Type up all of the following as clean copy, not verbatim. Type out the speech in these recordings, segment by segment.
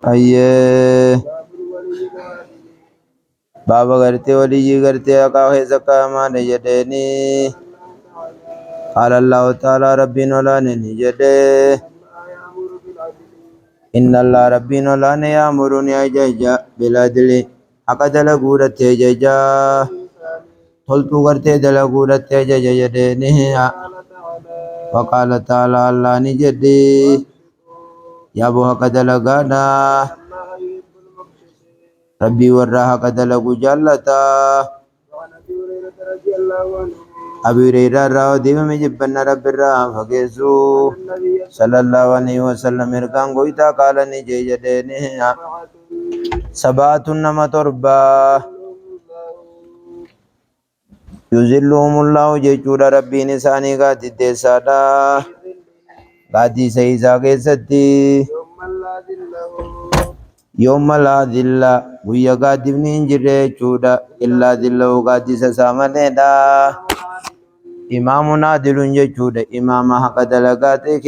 أيه بابا غرتي ولي غرتي أكاه زكاة ما نجدني قال الله تعالى ربي ولا نجده إن الله ربي ولا يأمرني أججا بالعدل أقد لغورة ججا قلت غرتي دلغورة ججا جدني وقال تعالى الله نجدي يا أبوها قد لغانا ربي وراها قد لغو جالتا أبي هريرة راو ديما مجبنا رب الرحم فقيسو صلى الله عليه وسلم إرقان قويتا قال نجي جدينه سبعة نما تربا يزلهم الله جيشور ربي نساني قاتي تيسادا قاتي سيسا قيستي يوم لا ذل ويا قاتي بنين جري چودا إلا ذلو قاتي سسامندا إمامنا دلون جچودا إمام حق دلقاتك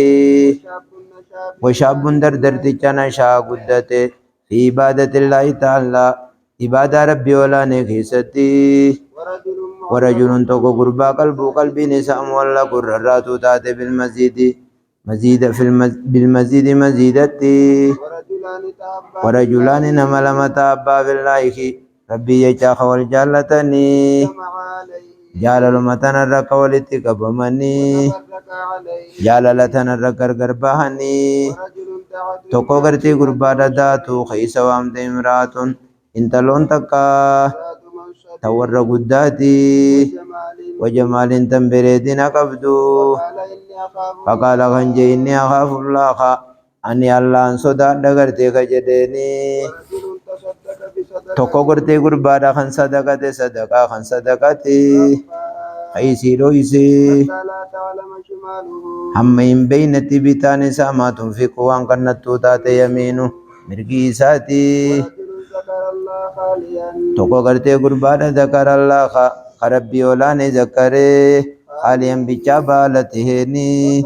وشاب دردرت چنا شا قدته في عبادة الله تعالى عبادة ربي ولا نخيستي ورجل توقو قربا قلبي نسام والله قرراتو تاتي بالمزيد بالمزيد مزيدتي ورجلان نمل متابا في الله ربي يجاخ والجالتني جالل متن الرق والاتقبمني جالل تن الرق غربهني توقو غرتي قربا داتو خيس وامد امراتون انتلون تكا تور قداتي وجمال تنبريدين قبدو فقال خنجي إني أخاف الله أني الله أنصدا دغرتي كجديني توكو غرتي غربادا خن صدقتي صدقا خن صدقتي أيسي رويسي هم إن بينتي بتاني ساما تنفق وان كنتو تاتي يمينو مرقي ساتي توكو غرتي غربادا ذكر الله ربي ولاني ذكري حاليا بچابالتهني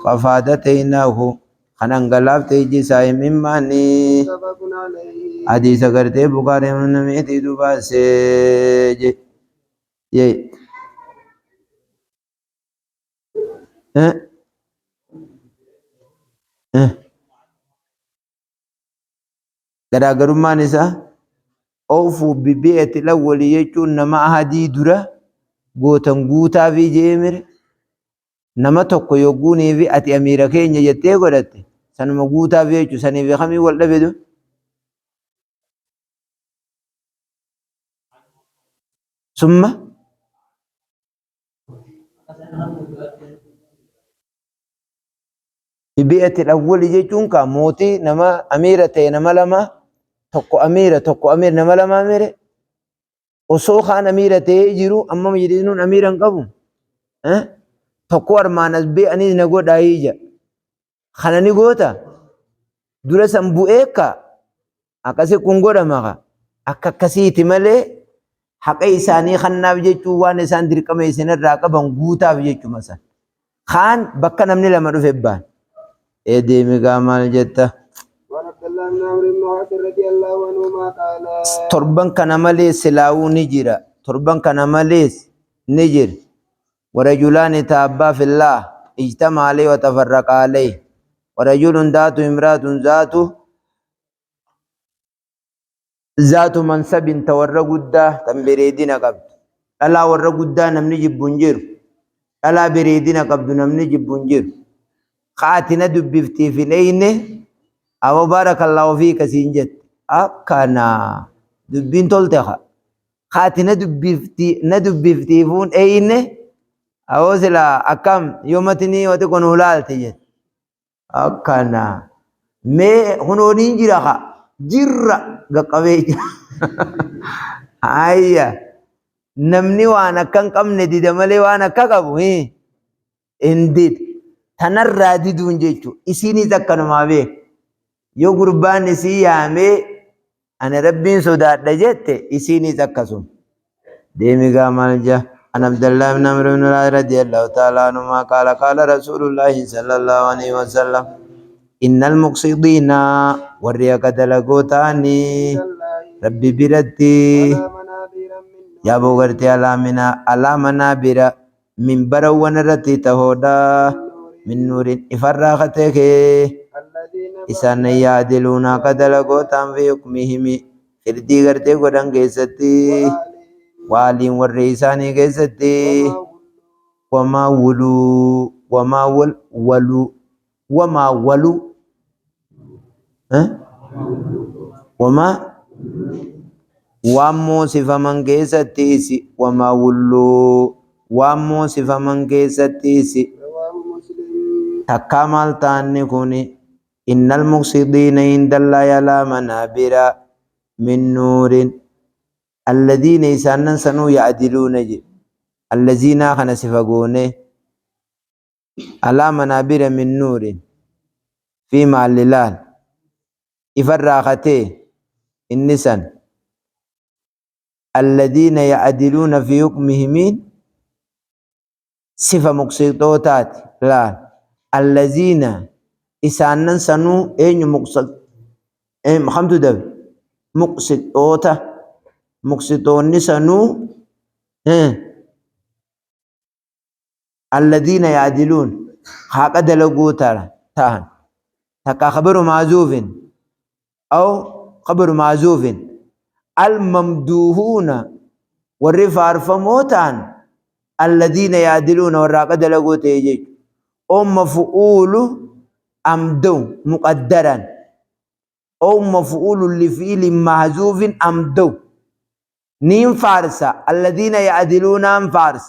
ففادتينه خننغلاف تيجي ساي مماني حديث کرتے بخاری میں تی دوبا سے یہ garaagarummaan isaa oofuu bibbi'etti lawwali jechuun nama ahadii dura gootan guutaa fi jeemire nama tokko yogguunii fi ati amiira keenya jettee godhatte sanuma guutaa fi jechuu sanii fi kamii wal dhabedu summa bibbi'etti lawwali jechuun ka mootii nama amiira ta'e nama lama tokko amiira nama lama amiire osoo kaan amiira ta'ee jiru amma jedhinuun amiira hin qabu tokko armaan as be'anii na godhaa ija kana ni goota dura san bu'eekka akkasi kun godhama akka akkasiiti malee haqa isaanii kannaaf jechuu waan isaan dirqama isinirraa qaban guutaaf jechuma san kaan bakka namni lama dhufe baan deemi gaa maal jetta torban kana malees silaawuu ni jira torban kana malees ni jira ورجلان تابا في الله اجتمع عليه وتفرق عليه ورجل ذات امرأة ذات منصب تورى قدا تنبريدين قبض ألا ورى قدا نمني جبنجر ألا بريدين قبض نمني جبنجر خاتنا دبفتي في نينه أو بارك الله فيك سينجت أكنا دبين تلتخا خاتنا دبفتي فون أينه أوزلا أكم يومتني وتكون هلال تيجي أكنا مي هنونين جرا جرا قوي أيا نمني وانا كم ندي دملي وانا كابو هي انديد تنر دي دونجيچو اسيني تكن ما بي يو قربان سي يامي انا ربين سودا دجت اسيني تكسم ديمي غامل جا عن عبد الله بن عمرو بن العاص رضي الله تعالى عنهما قال قال رسول الله صلى الله عليه وسلم إن المقصدين وريك دلقوتاني ربي برتي يا بوغرتي على منابر من برون رتي تهودا من نور إفراختك إسان يعدلون كدلقوتان في حكمهم فردي غرتي قدن كيستي والين والرئيساني كيستي وما ولو وما وامو صفة من كيستيسي وما ولو وامو صفة من كيستيسي تكامل تاني كوني إن المقصدين عند الله على منابر من نور الذين إسانا سنو يعدلون جي الذين خنا صفقونه على منابر من نور في معللان إفراخته النسان الذين يعدلون في حكمهم صفة مقصدوتات لا الذين إسانا سنو أين مقصد خمتو دب مقصدوتا مقصدون سنو الذين يعدلون حق دلقو تاهن تكا خبر معزوف أو خبر معزوف الممدوحون والرفع رفموتان الذين يعدلون والراق دلقو تيجي أو مفعول أمدو مقدرا أو مفعول لفعل محذوف أمدو نيم فارسة الذين يعدلون أم فارس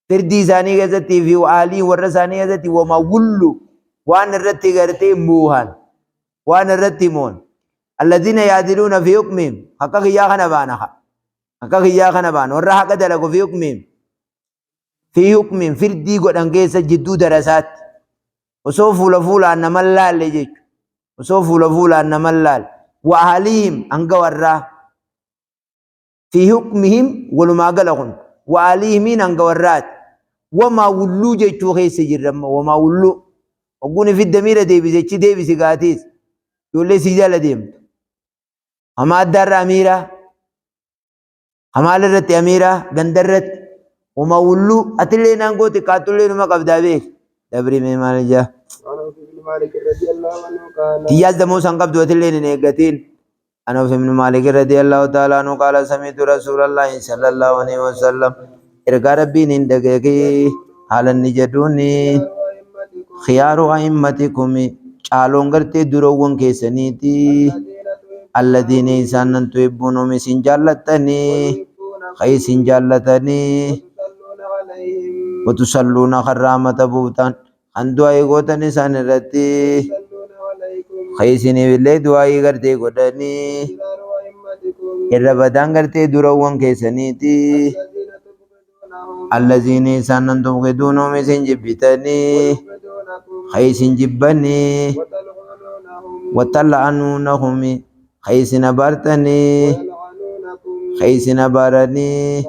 فردي ثاني غزتي في وآلي ورثاني غزتي وما ولو وان الرتي غرتي موهان وان الرتي مون الذين يعدلون في حكمهم حقا يا خنبانها حقا يا خنبان ورا حقا دلقوا في حكمهم في حكمهم فردي قد انقيس جدو درسات وصوفوا لفولا أن ملال لجيك وصوفوا لفولا أن ملال وأهليهم أنقوا ورا في حكمهم ولما قلقون وأهليهم أنقوا ورات وما ولو جيتو خيس جرم وما ولو وقوني في الدميرة ديبسي قاتيس يقول لي سيجالة ديم هما الدار أميرة هما لرت أميرة قندرت وما ولو أتلي نانقو تقاتلين ما قبدا بيك دبري من مالجا تياز دمو سنقب دوتلين نيقاتين أنا في من مالك رضي الله تعالى عنه قال سمعت رسول الله صلى الله عليه وسلم إرقى ربي نندقيقي حالا نجدوني خيار أئمتكم قالون غرتي دروون كيسنيتي الذين إنسانا تحبون مسين جالتني خيسين جالتني وتصلون خرامة بوتان أن دعائي قوتن إنسان رتي خيسيني بالله دعائي غرتي قوتني إربادان غرتي دروون كيسنيتي الذين إنسانا تبغضون مسين جبتني خيسين جبني وتلعنونهم خيسين بارتني خيسين بارني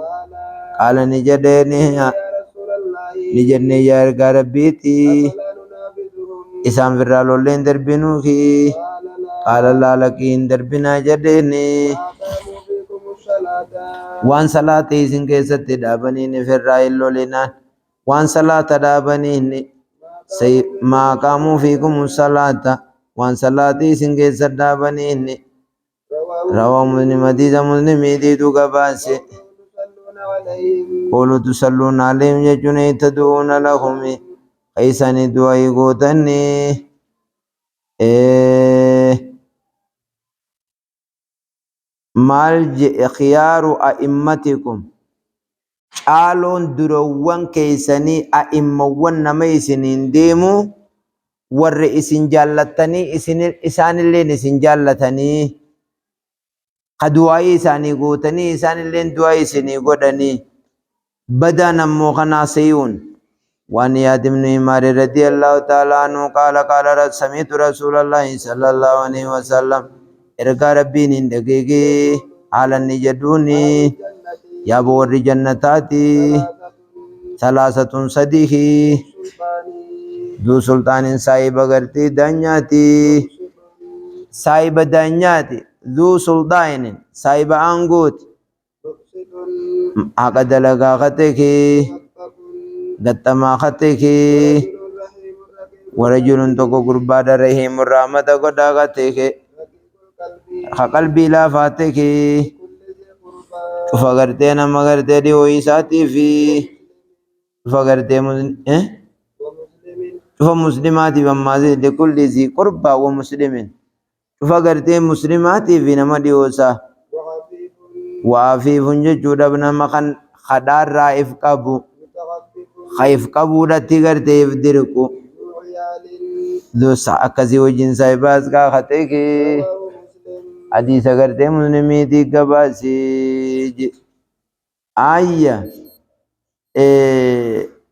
قال نجدني نجدني يا ربيتي إسام فرالو لين دربنوكي قال لا لكين دربنا جدني وان صلاة إسن كيست دابني نفرائل لولنان وان صلاة دابني ما قاموا فيكم الصلاة وان صلاة إسن كيست دابني رواه مسلم حديث مسلم يديدو قباسي قولوا تصلون عليهم يجون يتدعون لهم خيساني دعائي قوتني مال خيار أئمتكم قالون دروان كيساني أئموان نميسنين ديمو والرئيسين جالتني إسان اللي نسين جالتني خدوائي إساني قوتني إسان اللي دعائي سني قدني بدا نمو خناسيون وان ياد بن عمر رضي الله تعالى عنه قال سمعت رسول الله صلى الله عليه وسلم ارقى ربي نندقيقي على النجدوني يا بور جنتاتي ثلاثة صديقي ذو سلطان صاحب غرتي دنياتي صاحب دنياتي ذو سلطان صاحب أنغوت عقد لغا خطك قطما خطك ورجل تقو قربا رحيم الرحمة قد خطك قلبي لا فاتك شوف غرتي نما غرتي دي ويساتي في شوف غرتي شوف مسلماتي ومازي لكل ذي قربا ومسلمين شوف غرتي مسلماتي في نما ديوسا وعفيف ججود ابن مخن خدار رائف قبو خيف قبو دتي غرتي يفدركو ذو ساكزي وجن سايباس کا خطيكي حديث غرتي مسلمي دي قباسي آية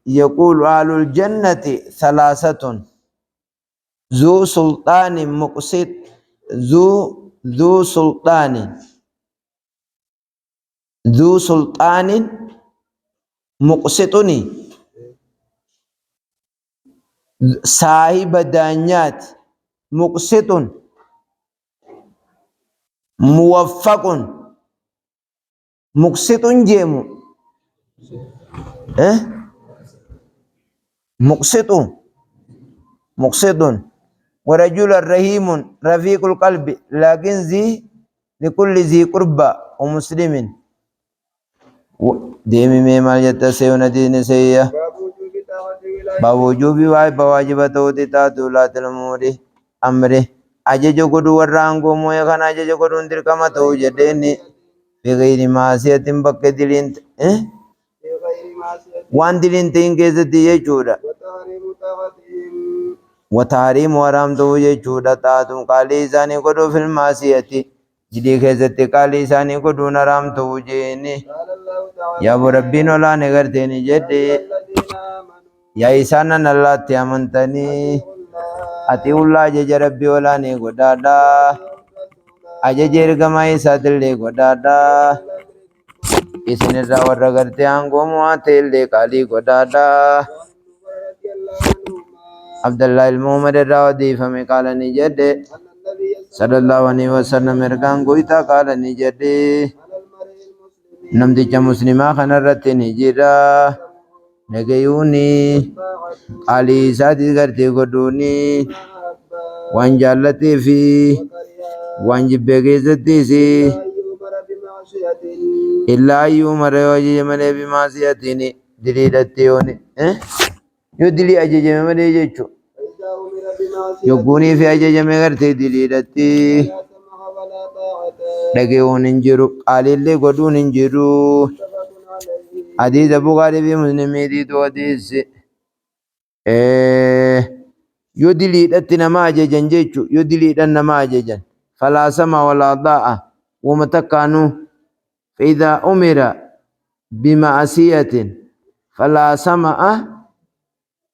يقول أهل الجنة ثلاثة ذو سلطان مقسط ذو سلطان مقسطني صاحب دانيات مقسط موفق مقسط جيمو مقسط ورجل رحيم رفيق القلب لكن ذي لكل ذي قربى ومسلم ديمي ميمال يتسيون دين سيئة باب وجوبي بواجبة توتي تاتو لا تلموري أمره أججو قدو ورانقو مويا خان أججو قدو اندر كما توجديني بغير معصية بك دلين وان دلين تين كيستي يجودا وتحريم ورام تو يجودا تاتم قالي ساني قدو في المعصية جدي كيستي قالي ساني قدو نرام توجيني يا ابو ربنا لا نغرتني جدي يا إسانا نلات يامنتني أتي الله جج ربي ولا نغدادا أججير كما إساتل غدادا إسن الرا ورغرتي أنغو مواتل كالي غدادا عبد الله المحمد الراودي فمي قال نجد صلى الله عليه وسلم مرغان غويتا قال نجد نمدي مسلما خنرت نجرا نگيوني علي سادي غرتي غدوني وان جالتي في وان جبغي زتي سي إلا يوم رواجي ملي بمعصيتيني دليلتيوني يو دلي أجي ملي جيشو يقوني في أجي غرتي دليلتي نگيون انجرو قال اللي غدون انجرو حديث بخاري في مسلم دي تو حديث يدلي دتنا ما ججن جيچو يدلي دنا ما ججن فلا سما ولا ضاء ومتكانوا فإذا أمر بمعصية فلا سمع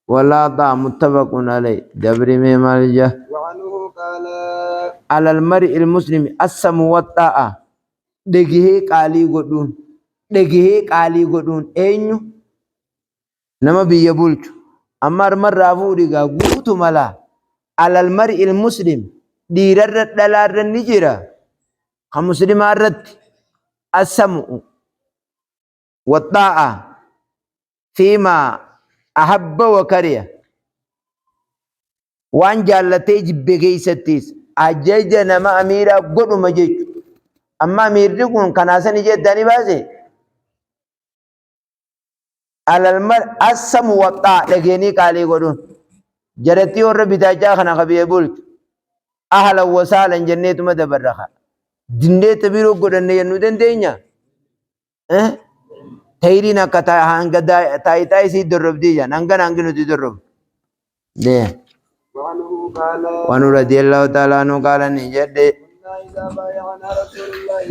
ولا ضاء متفق عليه دبر مالجه وعنه قال على المرء المسلم السم والطاعة دغه قالي غدون اينو نما بيبولچ أمر مرة فوريغا غوتو ملا على المرء المسلم ديرر دلار نجرا كمسلم رد السمع والطاعة فيما أحب وكره وان جالتي جبغي ستيس أجج نما أميرا قدو مجج أما أمير ديكون كناسا نجد داني بازي على المرء السمع والطاعة لغيني قالي قدون جرتي ور بتاجا خنا خبي بولت اهلا وسهلا جنيت مدبرخه دندت بيرو غدن ينو دندينيا تيرينا كتا هانغدا تاي سي درب ديجا نانغو تدرب ده وانو رضي الله تعالى عنه قال نجد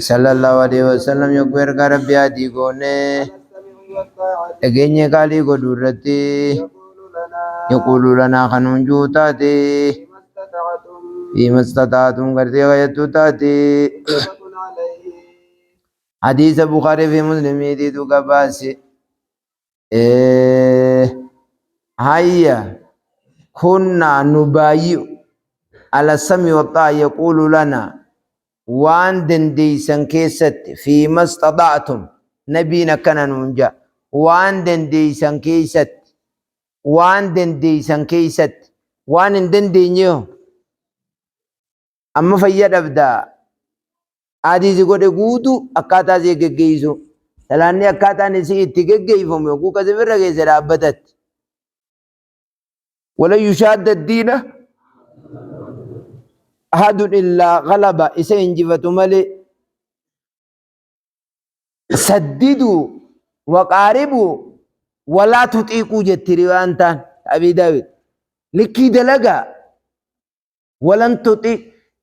صلى الله عليه وسلم يكبر ربي ادي غونه اگنye قالي غدورتي يقول لنا خنون جوتاتي فيما استطعتم غرتي غيتو تاتي حديث بخاري في مسلم يدي تو قباسي هيا كنا نبايع على السمع والطاعة يقول لنا وان دنديسن كيست فيما استطعتم نبينا كان ننجا وان دنديسن كيست وان دنديسن كيست وان دندينيو أما فيا أبدا عادي زيقول يقودو أكاتا زي جيزو تلاني أكاتا نسي تجيفهم يقول كذا في الرجال زرابتت ولا يشاد الدين أحد إلا غلب إسين جفتو ملي سددوا وقاربوا ولا تطيقوا جتري وانتان أبي داود لكي دلقا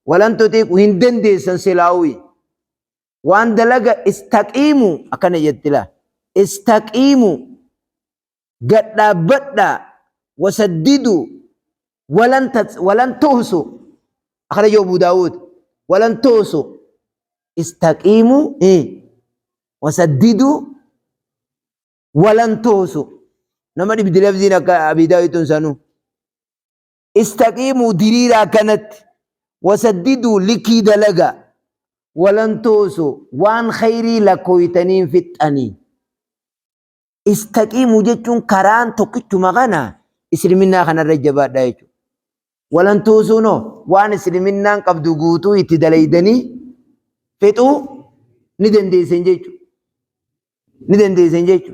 ولن تطيقوا هندن دي سنسلاوي وان دلقا استقيموا أكنا جتلا استقيموا قد بدأ وسددوا ولن تهسوا أخرجوا أبو داود ولن تهسوا استقيموا وسددوا ولن تهسوا نما دي بدلفزين أبي داود تنسانو استقيموا دريرا كانت وسددوا لكي دلقا ولن تهسوا وان خيري لكويتنين في التاني استقيموا جتون كران توكتو مغانا اسلمنا خنا الرجبات دايتو ولن تهسوا نو وان اسلمنا قبدو قوتو يتدليدني فتو ندن دي سنجيتو ندن دي سنجيتو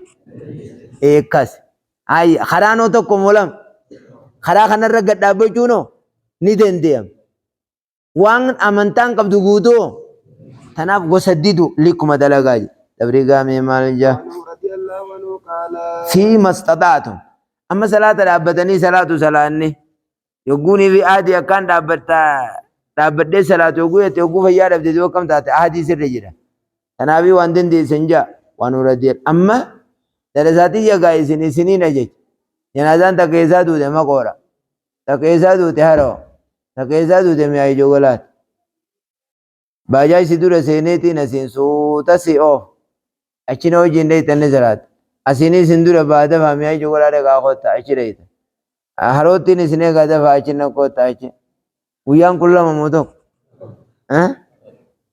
كاس ay kharano to komolam khara khanarra gaddabe chuno ni dendiyam wan amantan qabdu gudo tanaf gosaddidu likuma dalagaji tabriga me malja fi mastada'tum amma salata dabbatani salatu salanni yoguni bi adi akan dabbadde salatu yogu yogu fayya dabde do kam taate ahadi sirre jira tanabi wan dendi senja wanuradi amma درساتي يا جاي سنين أجي جنازان تكيسات وده ما قورا تكيسات وده هرو تكيسات وده مياي جوغلات باجاي سيدو رسينيتي نسين سوتا سي أو أشينو جندي تنزرات أسيني سندو ربادة فامياي جوغلات كاخوتا أشيريت هروتي نسيني كادا فاشينا كوتا أشي ويان كلها مموتو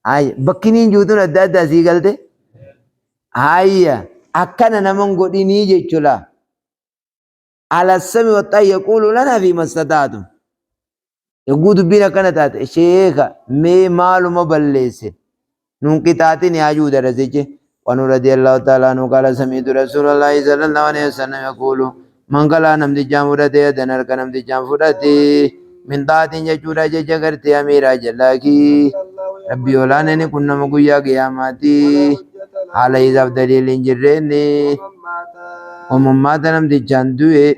هاي بكينين جوتون أدادا سيغلتي هاي أكنا نمن قديني جيتشلا على السمع والطاعة يقول لنا في مستطاعتم يقول بينا كانت شيخ مي مالو مبلس ننقطعتي نياجو درسيجي ونرضي الله تعالى عنه قال سمعت رسول الله صلى الله عليه وسلم يقول من قال نمدي جامورتي دنر كنمدي جامورتي من طاعة ججورا ججغرتي أميرا جلاكي ربي ولانني كنا مقويا قياماتي على إذا بدليل إنجرني وممات نمدي جاندوه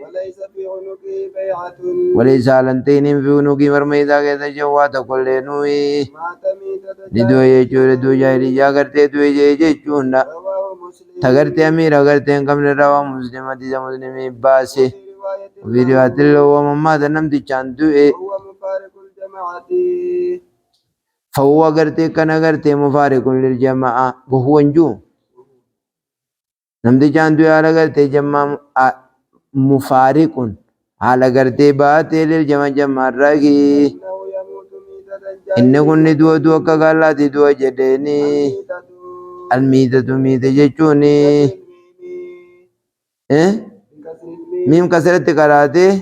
وليس علنتين في عنقي مرميدا كذا جوات كل نوي لدو يجور دو جاي جاغرتي دو جاي جونا تغرتي أمير أغرتي كم لروا مسلم دي مسلمي باسي وفيديوهات اللو وممات نمدي جاندوه فهو أغرتي كان أغرتي مفارق للجماعة وهو نجوم نمدي جاندوه على أغرتي جماعة مفارق على أغرتي باتي للجماعة الراقي إنه كن دو كغالاتي دو جديني الميتة ميتة جيشوني ميم كسرت كراتي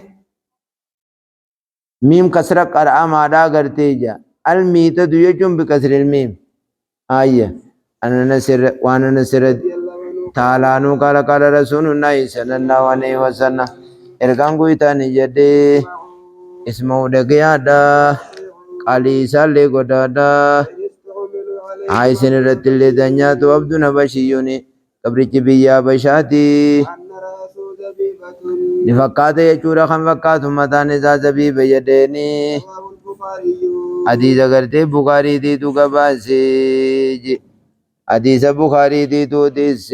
ميم كسر قرأ مادا غرتي جا الميتة يجون بكسر الميم آية أنا نسر وأنا نسر تعالى نو قال رسول الله صلى الله عليه وسلم إركان كويتاني جدي اسمه دقيادا قالي سالي قدادا هاي سنرت اللي دنيا تو عبد نبشيوني قبرتي بيا بشاتي نفقات يجورا خم فقات متان ذا زبيب يديني حديث کرتے بخاری دی تو کباسی حدیث بخاری دی تو دیس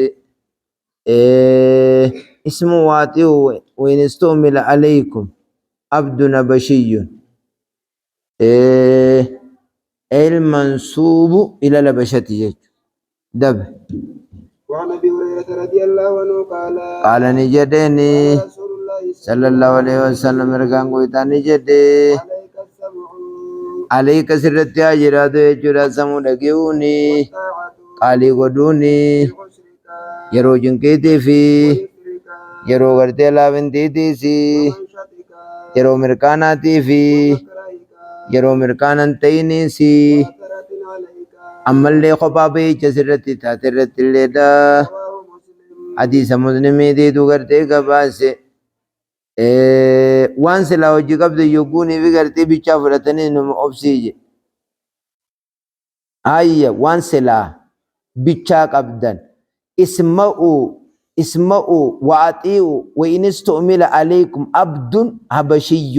اسم واتی وین استعمل علیکم عبد نبشی المنصوب الى لبشتی دب وعن ابي هريره رضي الله عنه قال قال نجدني صلى الله عليه وسلم ركان قويتاني جدي عليك سرت يا جراد جرا سمو دغيوني قالي غدوني يرو جنكيتي في يرو غرتي لابنتي سي يرو مركاناتي في يرو مركانن تيني سي أمالي خبابي جسرتي تاترت الليدا حديث مسلمي دي دوغرتي قباسي وان سلا وجي قبض يقوني بغرتي بيچا فرتني نم أبسيجي آية وان سلا بيچا قبضن اسمعوا وأطيعوا وإن استعمل عليكم عبد حبشي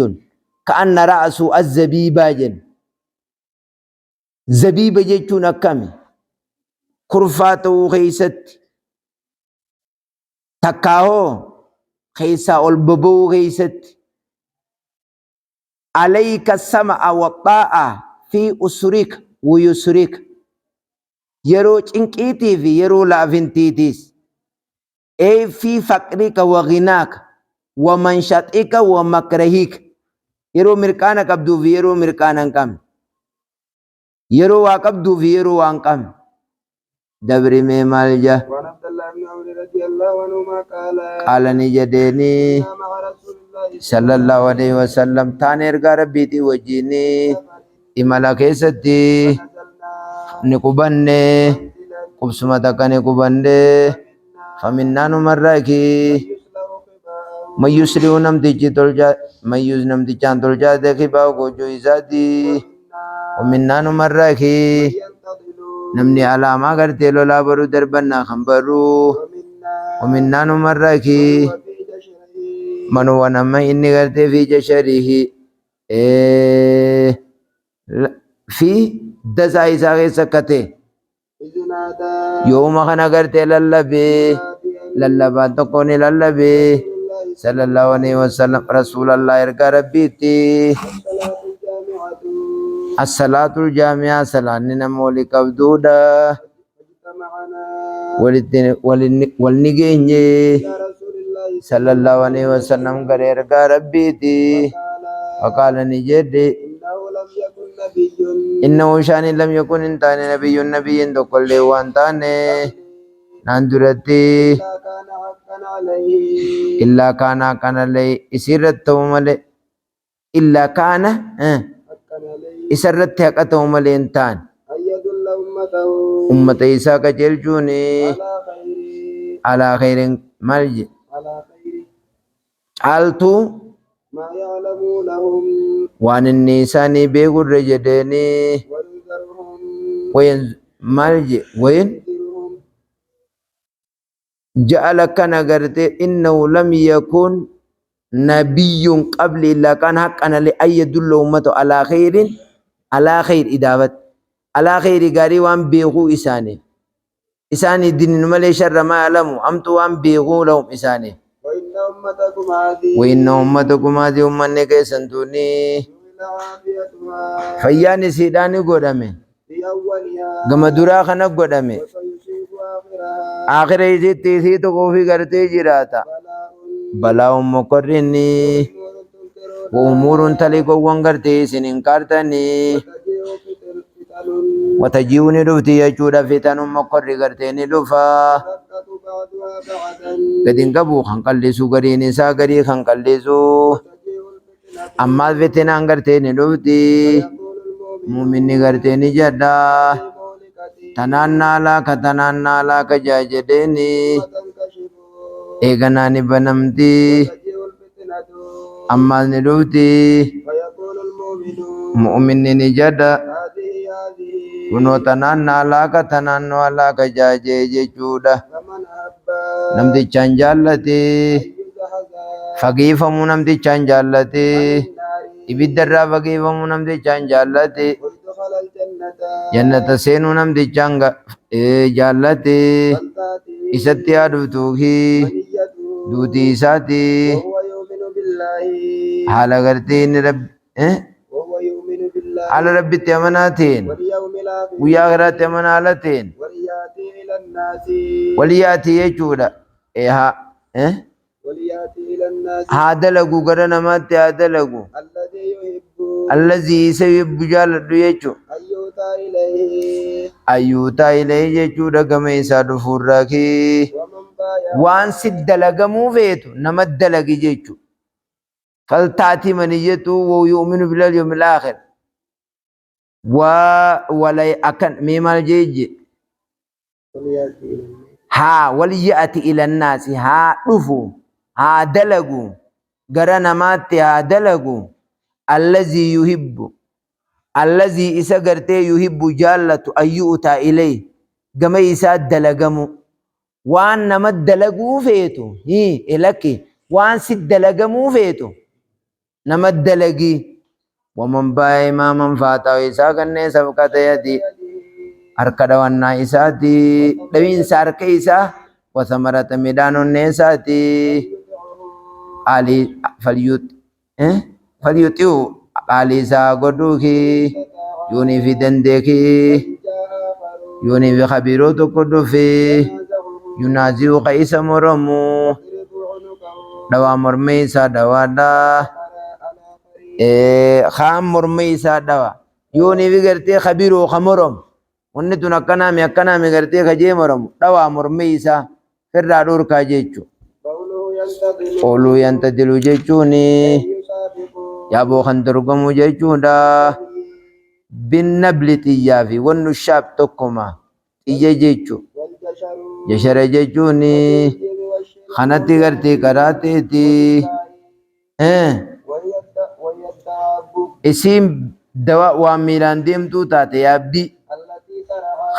كأن رأسه الزبيباجن زبيبة جيتون أكامي كرفاته خيست تكاهو خيسا الببو خيست عليك السمع والطاعة في أسرك ويسرك يرو چنكيتي في يرو لافنتيتيس أي في فقرك وغناك ومنشطك ومكرهك يرو مركانك abduu fi yeroo mirkaana hin qabne yeroo waa qabduu fi yeroo waa hin qabne dabri mee maal jaa وعن عبد الله بن عمرو رضي الله عنهما قال ni jedheeni كنا مع رسول الله sallallahu alaihi wasallam taan ergaa rabbiitii wajjini imala keessatti نزلنا ni qubanne منزلا qubsuma takka ni qubanne faminnaa numarraaki يسلو قباءه mayyusri'u namtichi tolcha mayyus namtichaan tolchaate kibaa gochuu isaati ومنا numarraaki ينتظلون namni alaamaa gartee lolaa baruu darbannaa kan baruu ومنا ومنا numarraaki وفي جشره manuwa nama inni gartee fi jasharihi fi dasaa isaa keessa akkate إذ نادى yooma kana gartee lallabee ناديا lallabaan tokko ni lallabee رسول الله sallallahu alaihi wasallam rasuulallah ergaa rabbiitti الصلاة الجامعة assalaatul jaami'aa salaanni nama walii qabduudha فاجتمعنا walni geenye إلى رسول الله sallallahu alaihi wasallam gara ergaa rabbiitti قال وقال نجد إنه لم يكن نبي إنه شان لم يكن انتان نبي تقول له وانتان ناندرتي إلا كان حقا عليه إلا كان لي إسرته ملي إلا كان حقا عليه إسرته حقته ملي انتان أن يدل أمته أمة إيسا كجلجوني على خير على خير ملج على خير عالتو ما يعلمونهم وان النسان بيقول رجديني وينذرهم وين ملج وين وينذرهم جعل كان غرتي إنه لم يكن نبي قبل إلا كان حقا لأن يدل أمته على خير إدابت على خير غاري وان بيغو إساني دين نمالي شر ما يعلموا أمتو وان بيغو لهم إساني وإن أمتكم هذه وإن أمتكم هذه أمني كيسنتوني جعل عافيتها فياني سيداني قدامي في أولها كما درا خنا قدامي وسيصيب آخرها آخر إيسي تيسي تو کوفی کرتے جراتا بلاء بلاو مقرني نور تمطرون وأمور تلقوا وانغرتي سنين كارتني وتجيء فتن وتجيوني دفتي يجودا فتن مقر غرتيني دفا تركت بعضها بعدا قدين قبو خنقلسو غريني سا غري خنقلسو وتجيء الفتنة أما فتن غرتيني دفتي فيقول المؤمن مؤمن غرتيني جدا في مولكتي تنانا لا كجاجديني وتنكشف إيغناني بنمتي وتجيء الفتنة أما ندفتي فيقول المؤمن مؤمن جدا هذه كنو تنانا لا كجاجي جدا فمن أحب نمتي چانجالتي يزحزح فقيفمو نمتي چانجالتي النار ibiddarraa fageeffamu namtichaan jaallate وادخل الجنة jannata seenuu namtichaan jaallate فلتأتي isatti yaaduftuufi منيته duutii isaati وهو يؤمن بالله haala gartee inni وهو يؤمن بالله haala rabbitti amanaa ta'een واليوم الآخر guyyaa garaatti amanaa haala ta'een وليأتي إلى الناس waliyyaati jechuudha وليأتي إلى الناس هادلقو قرنا مات هادلقو الذي يحب الذي سيب جالد يجو أن يؤتى إليه أيوتا إليه يجو رقم إيسا دفور راكي ومن بايع وان سد لقمو فيتو نمد لقي يجو فلتاتي منيته ويؤمن باليوم الآخر ولا أكن ميمال جيجي وليأتي إلى الناس ها وليأتي إلى الناس ها رفو ها دلقو قرنا مات ها دلقو الذي يحب الذي إسا قرتي يحب جالة أن يؤتى إليه قم إسا دلقمو وان نمد دلقو فيتو هي إلكي وان سد دلقمو فيتو نمد دلقي ومن باي ما من فاتا إسا كنه سبقات يدي أركد وانا إساتي دوين سارك إسا وثمرة ميدان النساتي علي فليوت فليوتيو علي سا قدوكي يوني في دندكي يوني في خبيرو تقدو في ينازيو قيس مرمو دوا مرميسا دوا دا خام مرميسا دوا يوني في قرتي خبيرو خمرم ونتو نكنامي قرتي خجي مرمو دوا مرميسا فرد دور كاجيچو قولوا ينتدلو جيچوني يا بو خندرقمو جيچون دا بالنبل تيافي والنشاب تقما إيجي جيچو جشر جيچوني خانتي غرتي كراتي تي اسم دواء واميران ديمتو تاتي يابدي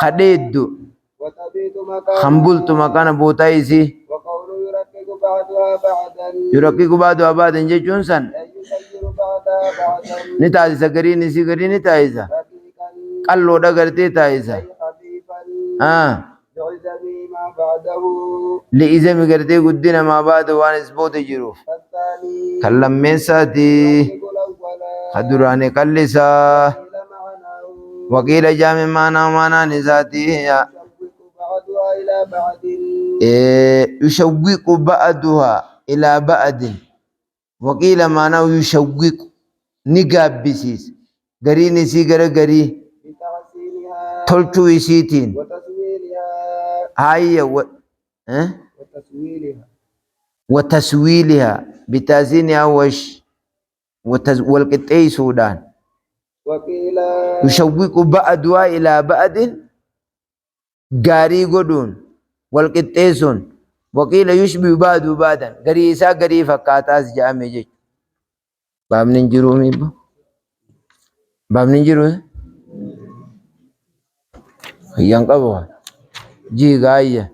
خديدو خنبلتو مكان بوتايسي يرقق بعضها بعضا جيچون سن نتايسا غري نسي غري نتايسا قلو دا غرتي تايسا لإذا مغرتي قدنا ما بعد وان اسبوت جروف كلم ميساتي خدراني قلسا وقيل جامع مانا نزاتي يشوق بعضها إلى بعض وقيل معناه يشوق نقابسيس غري نسي غري تلتو يسيتين هاي وتسويلها بتازينها وش والقطعي سودان يشوق بعضها إلى بعض غاري قدون والقطيسون وقيل يشبه بعض بعضا غري إسا غري فكاتاس جامي جيج باب ننجرو ميبا باب ننجرو ينقبوا جي غاية